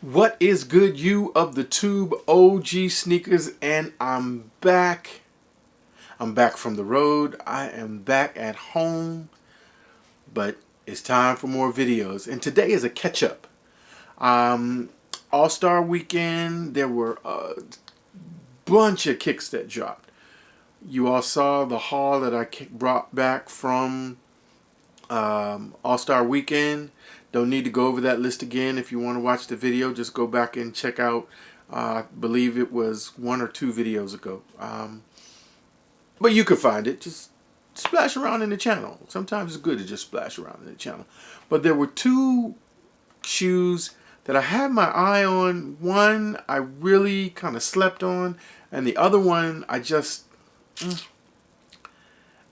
What is good, you of the tube, OG sneakers, and I'm back. I'm back from the road. I am back at home, but it's time for more videos. And today is a catch up. Um, All-Star Weekend, there were a bunch of kicks that dropped. You all saw the haul that I brought back from All-Star Weekend. Don't need to go over that list again. If you want to watch the video, just go back and check out, I believe it was 1 or 2 videos ago. But you can find it. Just splash around in the channel. Sometimes it's good to just splash around in the channel. But there were 2 shoes that I had my eye on. One I really kind of slept on, and the other one I just...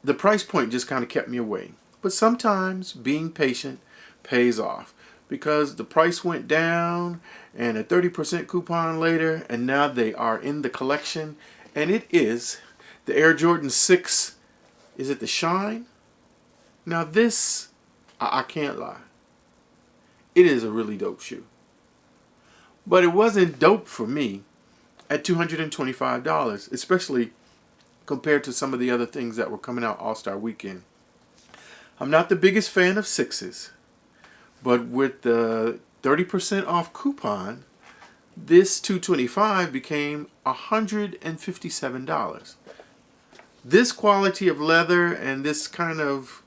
the price point just kind of kept me away. But sometimes being patient pays off, because the price went down and a 30% coupon later, and now they are in the collection, and it is the Air Jordan 6. Is it the Shine? Now this, I can't lie, it is a really dope shoe, but it wasn't dope for me at $225, especially compared to some of the other things that were coming out All-Star Weekend. I'm not the biggest fan of 6s, but with the 30% off coupon, this $225 became $157. This quality of leather and this kind of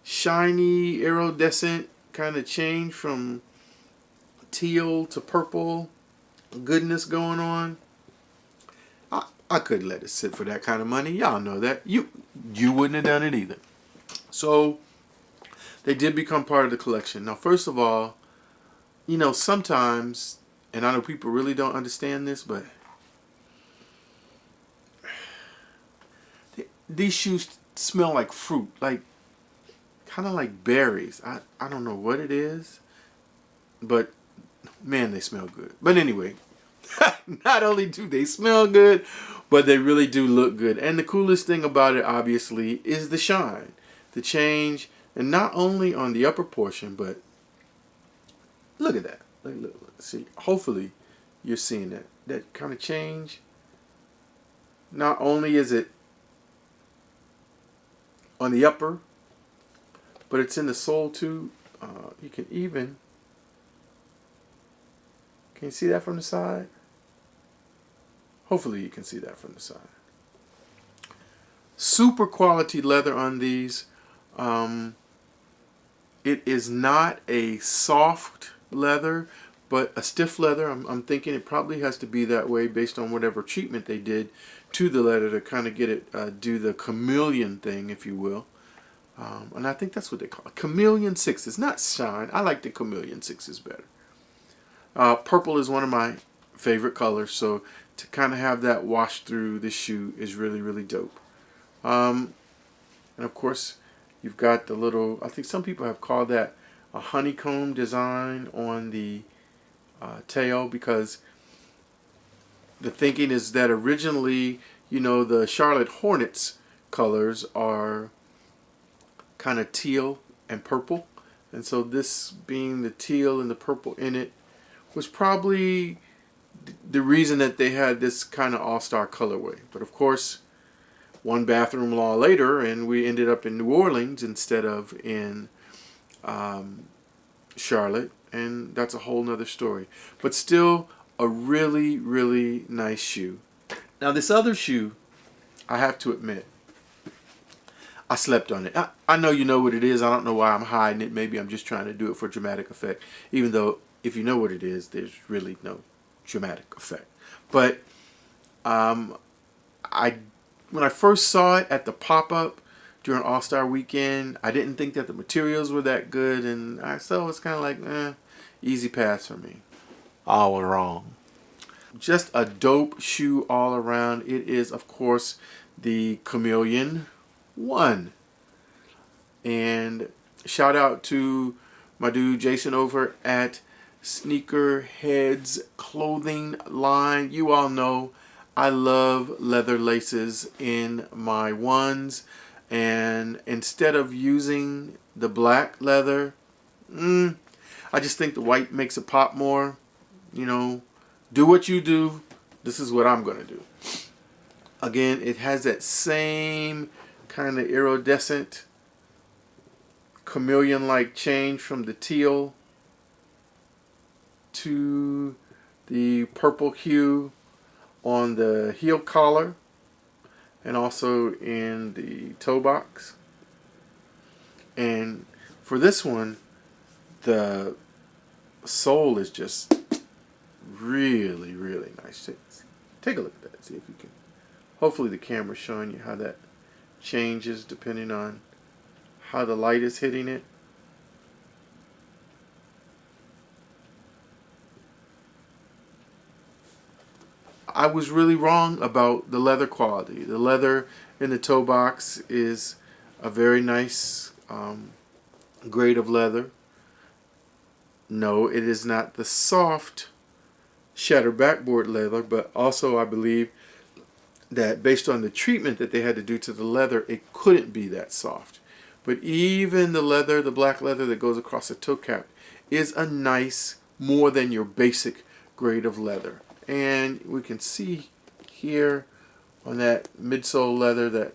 shiny, iridescent kind of change from teal to purple goodness going on, I couldn't let it sit for that kind of money. Y'all know that. You wouldn't have done it either. So they did become part of the collection. Now, first of all, you know, sometimes, and I know people really don't understand this, but these shoes smell like fruit, like kind of like berries. I don't know what it is, but man, they smell good. But anyway, not only do they smell good, but they really do look good. And the coolest thing about it, obviously, is the shine, the change, and not only on the upper portion, but look at that. Look, see, hopefully you're seeing that kind of change. Not only is it on the upper, but it's in the sole too. You can even, can you see that from the side? Hopefully you can see that from the side. Super quality leather on these. It is not a soft leather, but a stiff leather. I'm thinking it probably has to be that way based on whatever treatment they did to the leather to kind of get it, do the chameleon thing, if you will. And I think that's what they call it. Chameleon 6s, not Shine. I like the Chameleon 6s better. Purple is one of my favorite colors, so to kind of have that wash through this shoe is really, really dope. And of course, you've got the little, I think some people have called that a honeycomb design on the tail, because the thinking is that originally, you know, the Charlotte Hornets colors are kind of teal and purple, and so this being the teal and the purple in it was probably the reason that they had this kind of all-star colorway. But of course, one bathroom law later, and we ended up in New Orleans instead of in Charlotte, and that's a whole nother story. But still a really, really nice shoe. Now this other shoe, I have to admit, I slept on it. I know you know what it is. I don't know why I'm hiding it. Maybe I'm just trying to do it for dramatic effect, even though if you know what it is, there's really no dramatic effect. But when I first saw it at the pop-up during All-Star Weekend, I didn't think that the materials were that good, and so it's kind of like, easy pass for me. All wrong. Just a dope shoe all around. It is, of course, the Chameleon 1. And shout out to my dude Jason over at Sneakerheads clothing line. You all know I love leather laces in my ones, and instead of using the black leather, I just think the white makes it pop more. you know, do what you do. This is what I'm going to do. Again, it has that same kind of iridescent chameleon-like change from the teal to the purple hue on the heel collar and also in the toe box. And for this one, the sole is just really, really nice. Take a look at that. See if you can. Hopefully the camera's showing you how that changes depending on how the light is hitting it. I was really wrong about the leather quality. The leather in the toe box is a very nice grade of leather. No, it is not the soft shatter backboard leather, but also I believe that based on the treatment that they had to do to the leather, it couldn't be that soft. But even the leather, the black leather that goes across the toe cap, is a nice, more than your basic grade of leather. And we can see here on that midsole leather that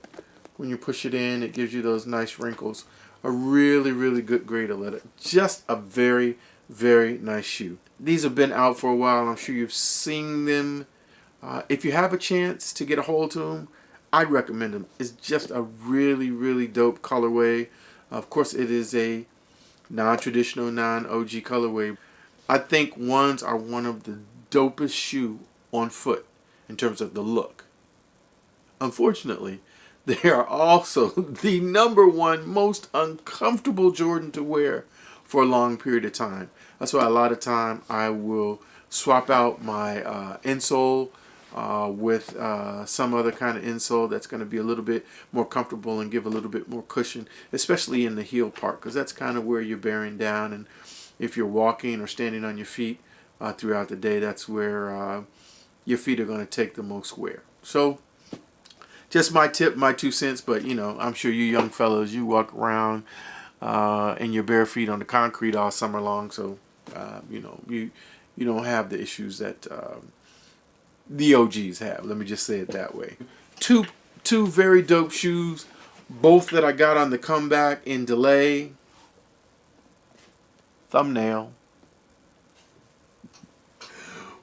when you push it in, it gives you those nice wrinkles. A really, really good grade of leather. Just a very, very nice shoe. These have been out for a while. I'm sure you've seen them. If you have a chance to get a hold of them, I'd recommend them. It's just a really, really dope colorway. Of course, it is a non-traditional, non-OG colorway. I think ones are one of the dopest shoe on foot in terms of the look. Unfortunately, they are also the #1 most uncomfortable Jordan to wear for a long period of time. That's why a lot of time I will swap out my insole with some other kind of insole that's going to be a little bit more comfortable and give a little bit more cushion, especially in the heel part, because that's kind of where you're bearing down. And if you're walking or standing on your feet throughout the day, that's where your feet are going to take the most wear. So just my tip, my 2 cents, but you know, I'm sure you young fellows, you walk around in your bare feet on the concrete all summer long, so you know, you don't have the issues that the OGs have. Let me just say it that way. Two very dope shoes, both that I got on the comeback in delay. Thumbnail.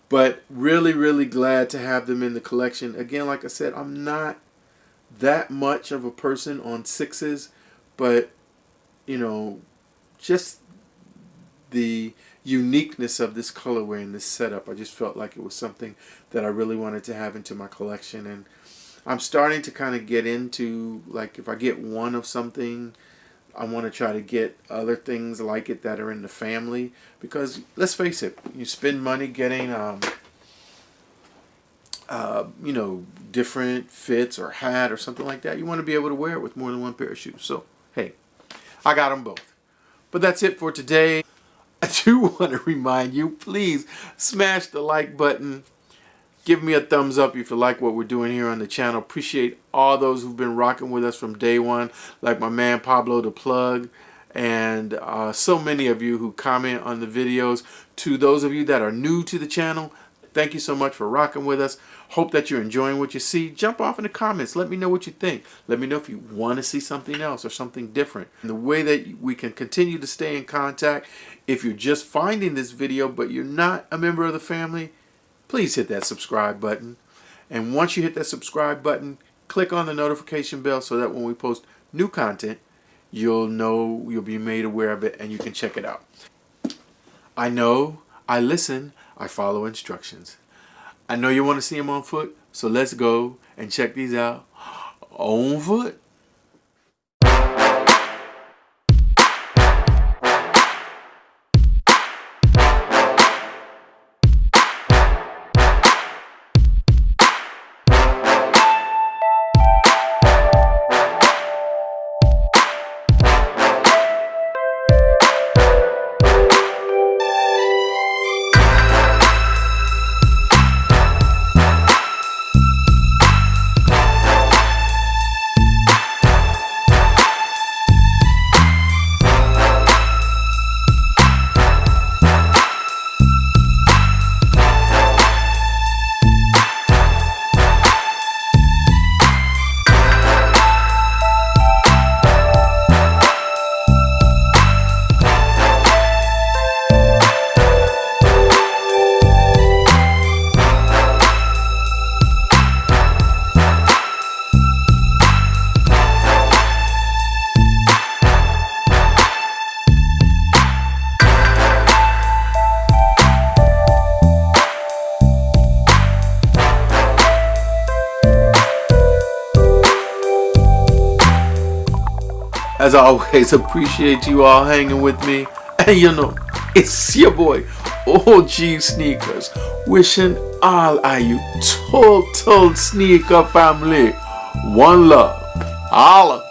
But really, really glad to have them in the collection. Again, like I said, I'm not that much of a person on 6s, but you know, just the uniqueness of this colorway and this setup, I just felt like it was something that I really wanted to have into my collection. And I'm starting to kind of get into, like, if I get one of something, I want to try to get other things like it that are in the family, because let's face it, you spend money getting you know, different fits or hat or something like that, you want to be able to wear it with more than one pair of shoes. So hey, I got them both. But that's it for today. I do want to remind you, please smash the like button. Give me a thumbs up if you like what we're doing here on the channel. Appreciate all those who've been rocking with us from day one, like my man Pablo the Plug, and so many of you who comment on the videos. To those of you that are new to the channel, thank you so much for rocking with us. Hope that you're enjoying what you see. Jump off in the comments. Let me know what you think. Let me know if you want to see something else or something different. And the way that we can continue to stay in contact, if you're just finding this video but you're not a member of the family, please hit that subscribe button. And once you hit that subscribe button, click on the notification bell so that when we post new content, you'll know, you'll be made aware of it and you can check it out. I know, I listen, I follow instructions. I know you want to see them on foot, so let's go and check these out on foot. As always, appreciate you all hanging with me. And you know, it's your boy, OG Sneakers, wishing all of you total sneaker family one love. Holla.